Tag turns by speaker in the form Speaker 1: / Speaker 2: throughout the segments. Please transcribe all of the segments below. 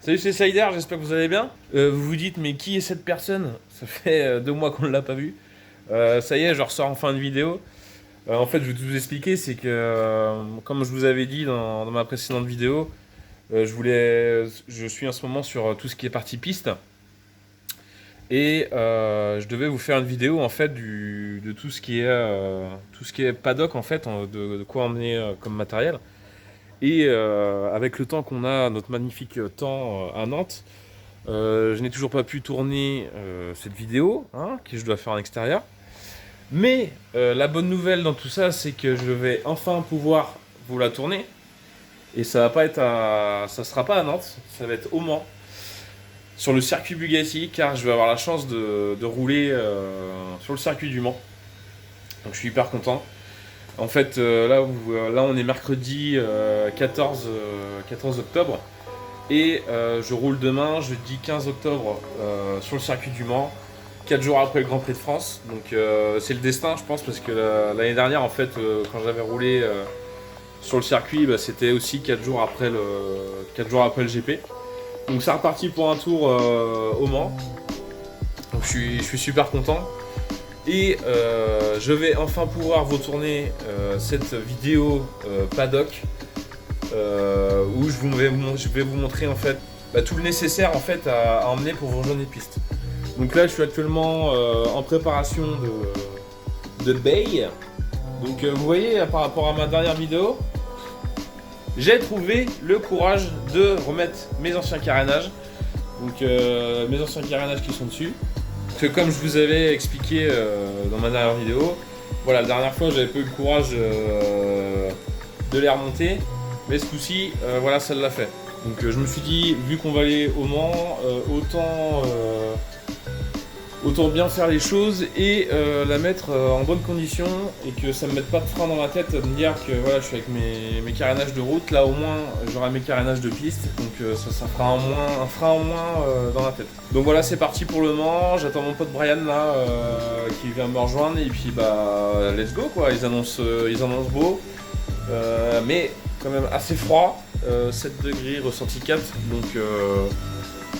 Speaker 1: Salut, c'est Sider, j'espère que vous allez bien. Vous vous dites, mais qui est cette personne? Ça fait 2 mois qu'on ne l'a pas vu. Ça y est, je ressors enfin une vidéo. En fait, je vais tout vous expliquer, c'est que, comme je vous avais dit dans ma précédente vidéo, je suis en ce moment sur tout ce qui est partie piste. Et je devais vous faire une vidéo en fait de tout ce qui est paddock en fait, de quoi emmener comme matériel. Et avec le temps qu'on a, notre magnifique temps à Nantes, je n'ai toujours pas pu tourner cette vidéo, hein, que je dois faire en extérieur. Mais la bonne nouvelle dans tout ça, c'est que je vais enfin pouvoir vous la tourner. Et ça sera pas à Nantes, ça va être au Mans, sur le circuit Bugatti, car je vais avoir la chance de rouler sur le circuit du Mans. Donc je suis hyper content. En fait, là on est mercredi 14 octobre. Et je roule demain, jeudi 15 octobre, sur le circuit du Mans, 4 jours après le Grand Prix de France. Donc c'est le destin, je pense, parce que l'année dernière, en fait, quand j'avais roulé sur le circuit, bah, c'était aussi 4 jours après le GP. Donc c'est reparti pour un tour au Mans. Donc je suis super content. Et je vais enfin pouvoir vous tourner cette vidéo paddock. Où je vais vous montrer en fait tout le nécessaire en fait à emmener pour vous rejoindre les pistes. Donc là je suis actuellement en préparation de Bay. Donc vous voyez par rapport à ma dernière vidéo, j'ai trouvé le courage de remettre mes anciens carénages. Donc mes anciens carénages qui sont dessus. Parce que comme je vous avais expliqué dans ma dernière vidéo, voilà, la dernière fois j'avais pas eu le courage de les remonter. Mais ce coup-ci, voilà, ça l'a fait. Donc je me suis dit, vu qu'on va aller au Mans, autant bien faire les choses et la mettre en bonne condition et que ça me mette pas de frein dans la tête de me dire que voilà, je suis avec mes carénages de route. Là au moins, j'aurai mes carénages de piste, donc ça fera un frein en moins dans la tête. Donc voilà, c'est parti pour le Mans. J'attends mon pote Brian là qui vient me rejoindre et puis bah let's go quoi. Ils annoncent beau, mais quand même assez froid, 7 degrés, ressenti 4, donc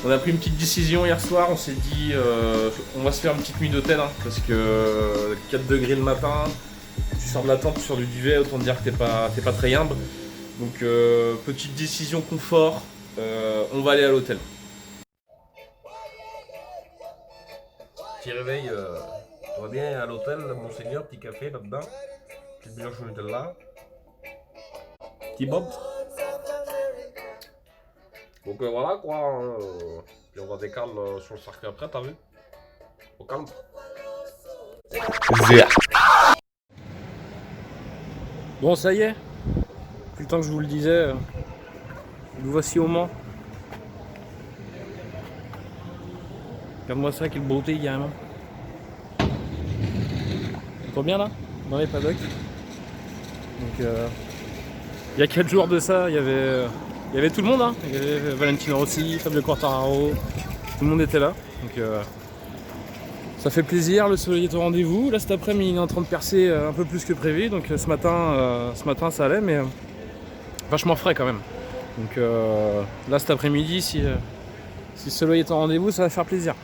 Speaker 1: on a pris une petite décision hier soir, on s'est dit on va se faire une petite nuit d'hôtel, hein, parce que 4 degrés le matin, tu sors de la tente sur du duvet, autant te dire que t'es pas très humble, donc petite décision confort, on va aller à l'hôtel. Petit réveil, tout va bien à l'hôtel, monseigneur, petit café là-dedans, petite brioche au Nutella, petit bob. Donc voilà quoi, hein, puis on va décaler sur le circuit après, t'as vu? Au calme. Bon ça y est, plus le temps que je vous le disais, nous voici au Mans. Regarde-moi ça, quelle beauté carrément. Trop bien là, dans les paddocks. Donc il y a 4 jours de ça, il y avait tout le monde, hein. Il y avait Valentino Rossi, Fabio Quartararo, tout le monde était là. Donc ça fait plaisir, le soleil est au rendez-vous. Là cet après-midi il est en train de percer un peu plus que prévu, donc ce matin ça allait, mais vachement frais quand même. Donc là cet après-midi, si le soleil est au rendez-vous, ça va faire plaisir.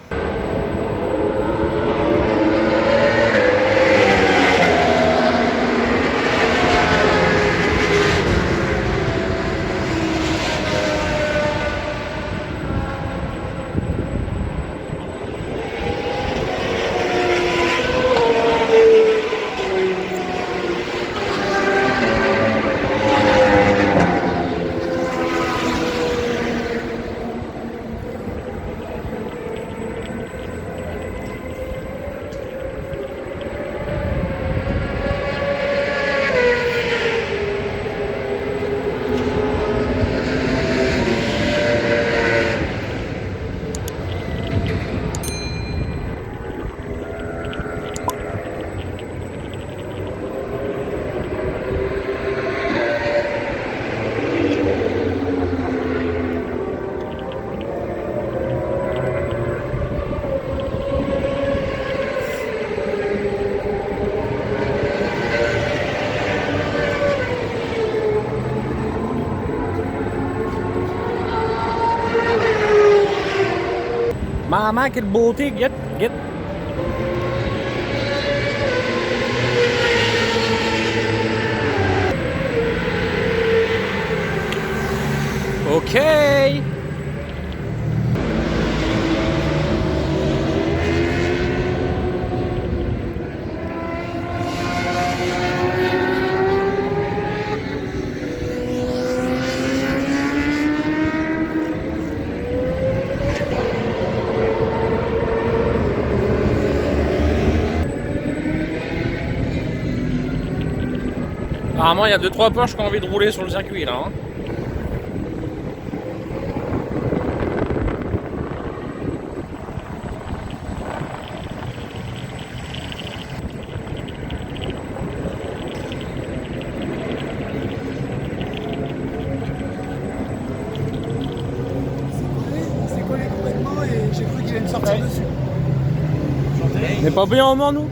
Speaker 2: maman, quelle beauté, get. Ok. Apparemment, il y a 2-3 Porsche qui ont envie de rouler sur le circuit là. Hein.
Speaker 3: C'est collé complètement et j'ai cru qu'il allait me sortir dessus.
Speaker 2: On n'est pas bien au moment, nous?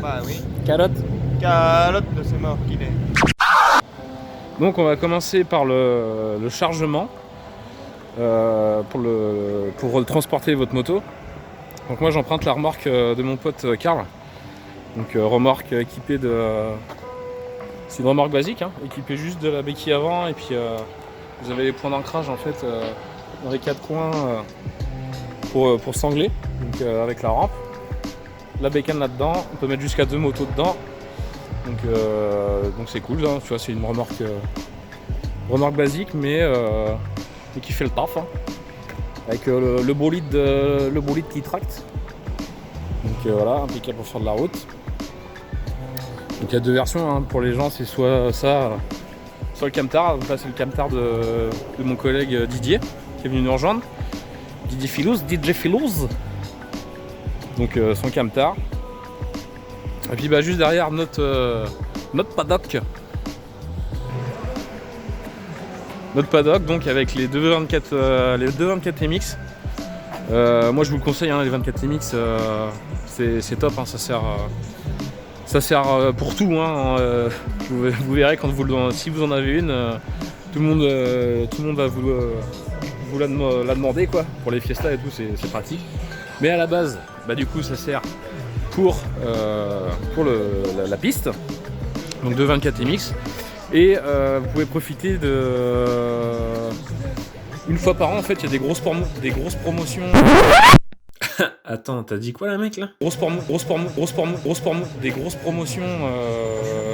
Speaker 3: Bah oui.
Speaker 2: Calotte.
Speaker 3: Calotte de ce mort qu'il est.
Speaker 1: Donc on va commencer par le chargement pour transporter votre moto. Donc moi j'emprunte la remorque de mon pote Karl. Donc remorque équipée de... c'est une remorque basique, hein, équipée juste de la béquille avant et puis vous avez les points d'ancrage en fait dans les quatre coins pour sangler, donc avec la rampe. La bécane là-dedans, on peut mettre jusqu'à 2 motos dedans. Donc c'est cool, hein, tu vois, c'est une remorque basique mais qui fait le taf, hein, avec le bolide qui tracte. Donc voilà, impeccable pour faire de la route. Donc il y a 2 versions, hein, pour les gens c'est soit ça, soit le camtar. Donc là c'est le camtar de mon collègue Didier qui est venu nous rejoindre. DJ Philouz. Donc son camtar. Et puis bah juste derrière notre paddock. Notre paddock donc avec les 224 MX. Moi je vous le conseille, hein, les 24 MX c'est top, hein, ça sert pour tout, hein. Vous verrez quand si vous en avez une, tout le monde va vous la demander quoi. Pour les fiestas et tout, c'est pratique. Mais à la base, bah du coup ça sert pour la piste, donc de 24 MX, et vous pouvez profiter une fois par an en fait, il y a des grosses promotions. Attends, t'as dit quoi là mec là? Des grosses promotions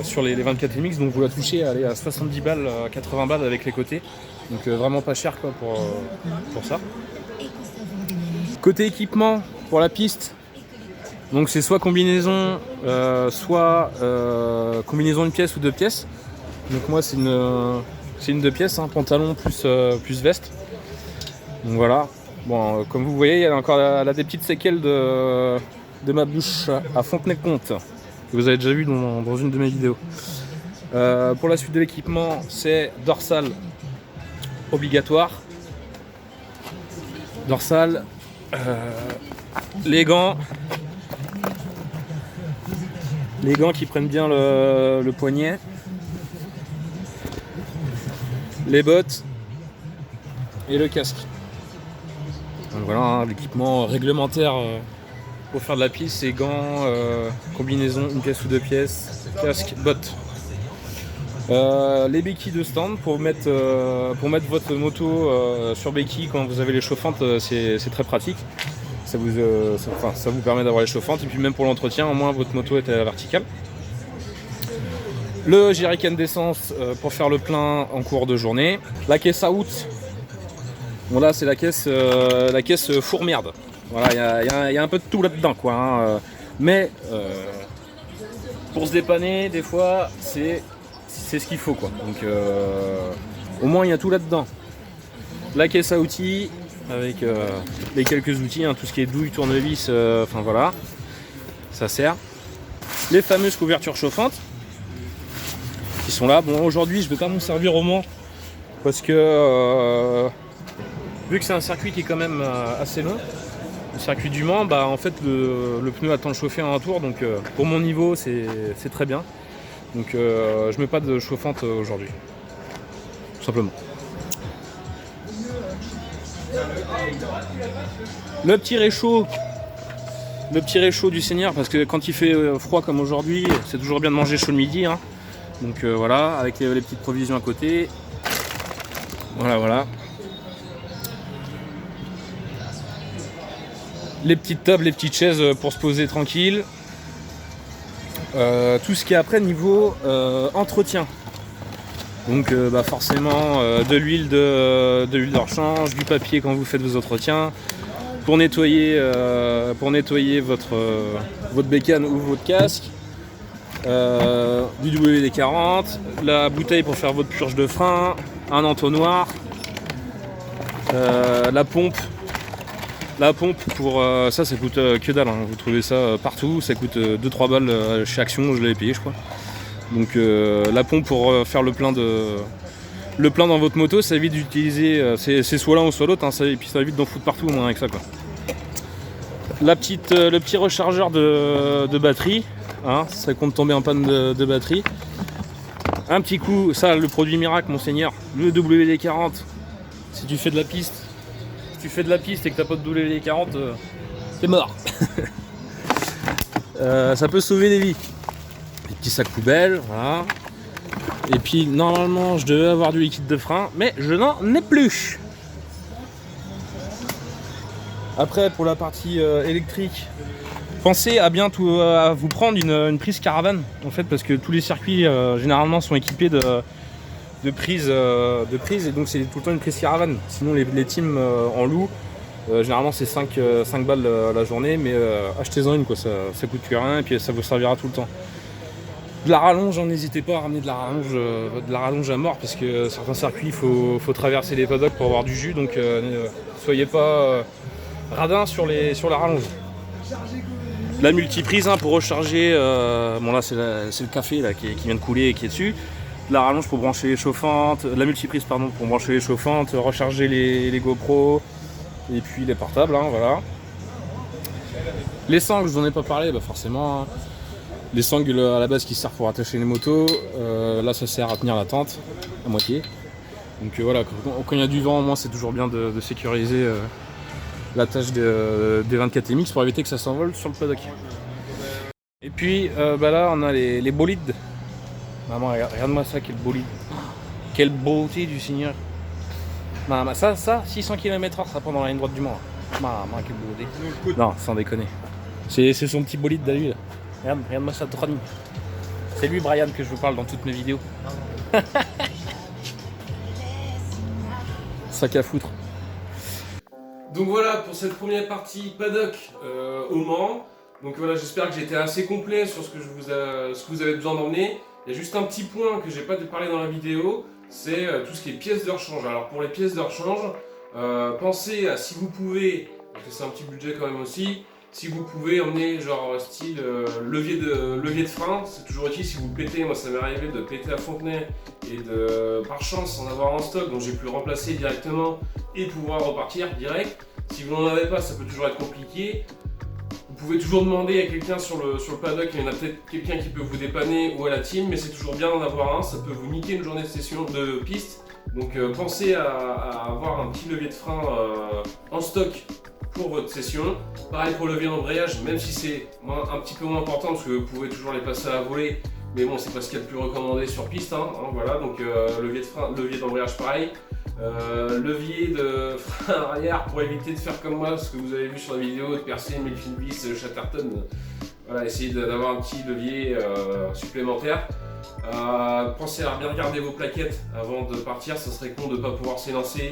Speaker 1: sur les 24 MX, donc vous la touchez à 70 balles, 80 balles avec les côtés, donc vraiment pas cher quoi pour ça. Côté équipement pour la piste, donc c'est soit combinaison, soit combinaison une pièce ou 2 pièces. Donc moi c'est une 2 pièces, hein, pantalon plus veste. Donc voilà. Bon, comme vous voyez, elle a des petites séquelles de ma bouche à Fontenay-le-Comte, que vous avez déjà vu dans une de mes vidéos. Pour la suite de l'équipement, c'est dorsale obligatoire. Dorsale, les gants qui prennent bien le poignet, les bottes et le casque. Donc voilà, hein, l'équipement réglementaire pour faire de la piste, c'est gants, combinaison une pièce ou 2 pièces, casque, bottes. Les béquilles de stand pour mettre votre moto sur béquille quand vous avez les chauffantes, c'est très pratique. Ça vous permet d'avoir les chauffantes et puis même pour l'entretien, au moins votre moto est à la verticale. Le jerrycan d'essence pour faire le plein en cours de journée. La caisse à out. Bon là c'est la caisse fourmerde. Voilà, il y a un peu de tout là-dedans quoi. Hein. Mais pour se dépanner, des fois c'est ce qu'il faut quoi. Donc au moins il y a tout là-dedans. La caisse à outils avec les quelques outils, hein, tout ce qui est douille, tournevis, enfin voilà, ça sert. Les fameuses couvertures chauffantes qui sont là. Bon aujourd'hui je vais pas m'en servir au Mans parce que vu que c'est un circuit qui est quand même assez long, le circuit du Mans, bah en fait le pneu attend de chauffer en un tour, donc pour mon niveau c'est très bien. Donc je mets pas de chauffante aujourd'hui, tout simplement.
Speaker 2: Le petit réchaud. Le petit réchaud du Seigneur, parce que quand il fait froid comme aujourd'hui, c'est toujours bien de manger chaud le midi. Hein. Donc voilà, avec les petites provisions à côté. Voilà. Les petites tables, les petites chaises pour se poser tranquille. Tout ce qui est après niveau entretien. Donc forcément de l'huile de rechange, du papier quand vous faites vos entretiens, pour nettoyer votre bécane ou votre casque, du WD-40, la bouteille pour faire votre purge de frein, un entonnoir, la pompe pour ça coûte que dalle, hein. Vous trouvez ça partout, ça coûte 2-3 balles chez Action, je l'avais payé je crois. Donc la pompe pour faire le plein dans votre moto, ça évite d'utiliser, c'est soit l'un ou soit l'autre, hein, et puis ça évite d'en foutre partout au moins avec ça quoi. Le petit rechargeur de batterie, hein, ça compte tomber en panne de batterie. Un petit coup, ça le produit miracle monseigneur, le WD-40, si tu fais de la piste. Si tu fais de la piste et que t'as pas de WD-40, t'es mort. Ça peut sauver des vies. Les petits sacs poubelles, voilà. Et puis normalement je devais avoir du liquide de frein, mais je n'en ai plus. Après pour la partie électrique, pensez à bien à vous prendre une prise caravane en fait, parce que tous les circuits généralement sont équipés de prises et donc c'est tout le temps une prise caravane. Sinon les teams en loup, généralement c'est 5 balles la journée, mais achetez-en une quoi, ça coûte plus rien et puis ça vous servira tout le temps. De la rallonge, n'hésitez pas à ramener de la rallonge à mort, parce que certains circuits il faut traverser les paddocks pour avoir du jus, donc soyez pas radin sur la rallonge. La multiprise hein, pour recharger, bon là c'est le café là, qui vient de couler et qui est dessus. La rallonge pour brancher les chauffantes, la multiprise pardon pour brancher les chauffantes, recharger les GoPro et puis les portables, hein, voilà. Les sangles, je vous en ai pas parlé, forcément. Hein. Les sangles à la base qui servent pour attacher les motos, là ça sert à tenir la tente à moitié. Donc voilà, quand il y a du vent, au moins c'est toujours bien de sécuriser l'attache des 24 MX pour éviter que ça s'envole sur le paddock. Et puis là on a les bolides. Maman, regarde-moi ça, quel bolide. Quelle beauté du Seigneur. Maman, ça 600 km/h, ça prend dans la ligne droite du Mans. Maman, quelle beauté. Non, sans déconner. C'est son petit bolide d'à lui là. Regarde-moi ça, droit de. C'est lui Brian que je vous parle dans toutes mes vidéos. Sac à foutre.
Speaker 1: Donc voilà pour cette première partie paddock au Mans. Donc voilà, j'espère que j'ai été assez complet sur ce que vous avez besoin d'emmener. Il y a juste un petit point que j'ai pas parlé dans la vidéo, c'est tout ce qui est pièces de rechange. Alors pour les pièces de rechange, pensez à, si vous pouvez, parce que c'est un petit budget quand même aussi, si vous pouvez emmener genre style levier de frein, c'est toujours utile si vous pétez. Moi ça m'est arrivé de péter à Fontenay et de par chance en avoir en stock, donc j'ai pu le remplacer directement et pouvoir repartir direct. Si vous n'en avez pas, ça peut toujours être compliqué. Vous pouvez toujours demander à quelqu'un sur le paddock, il y en a peut-être quelqu'un qui peut vous dépanner ou à la team, mais c'est toujours bien d'en avoir un, ça peut vous niquer une journée de session de piste. Donc pensez à avoir un petit levier de frein en stock pour votre session. Pareil pour le levier d'embrayage, même si c'est un petit peu moins important parce que vous pouvez toujours les passer à la volée, mais bon c'est pas ce qu'il y a de plus recommandé sur piste. Voilà, donc levier d'embrayage pareil. Levier de frein arrière pour éviter de faire comme moi, ce que vous avez vu sur la vidéo, de percer Melvin Bliss, Chatterton. Voilà, essayez d'avoir un petit levier supplémentaire. Pensez à bien regarder vos plaquettes avant de partir, ça serait con de ne pas pouvoir s'élancer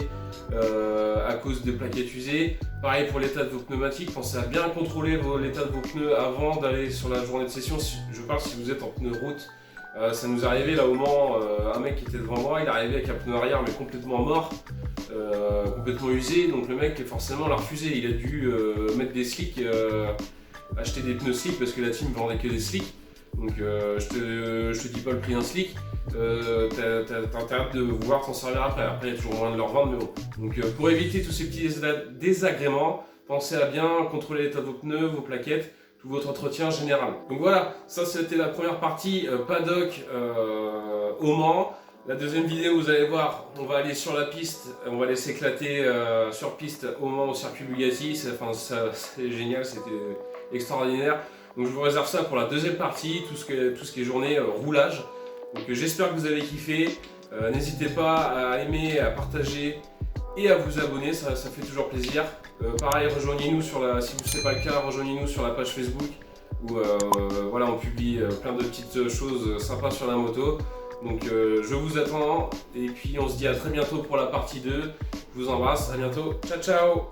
Speaker 1: à cause de plaquettes usées. Pareil pour l'état de vos pneumatiques, pensez à bien contrôler l'état de vos pneus avant d'aller sur la journée de session. Je parle si vous êtes en pneu route. Ça nous est arrivé là au Mans, un mec qui était devant moi, il est arrivé avec un pneu arrière mais complètement mort, complètement usé, donc le mec forcément l'a refusé, il a dû mettre des slicks, acheter des pneus slicks parce que la team vendait que des slicks, donc je te dis pas le prix d'un slick, t'as intérêt de vouloir t'en servir après il y a toujours moyen de leur vendre, mais bon. Donc pour éviter tous ces petits désagréments, pensez à bien contrôler l'état de vos pneus, vos plaquettes, tout votre entretien général. Donc voilà, ça c'était la première partie paddock au Mans. La deuxième vidéo, vous allez voir, on va aller sur la piste, on va aller s'éclater sur piste au Mans au circuit Bugatti. C'est génial, c'était extraordinaire. Donc je vous réserve ça pour la deuxième partie, tout ce qui est journée roulage. Donc j'espère que vous avez kiffé. N'hésitez pas à aimer, à partager et à vous abonner, ça fait toujours plaisir. Pareil, rejoignez-nous si ce n'est pas le cas, rejoignez-nous sur la page Facebook où voilà, on publie plein de petites choses sympas sur la moto. Donc je vous attends et puis on se dit à très bientôt pour la partie 2. Je vous embrasse, à bientôt, ciao ciao.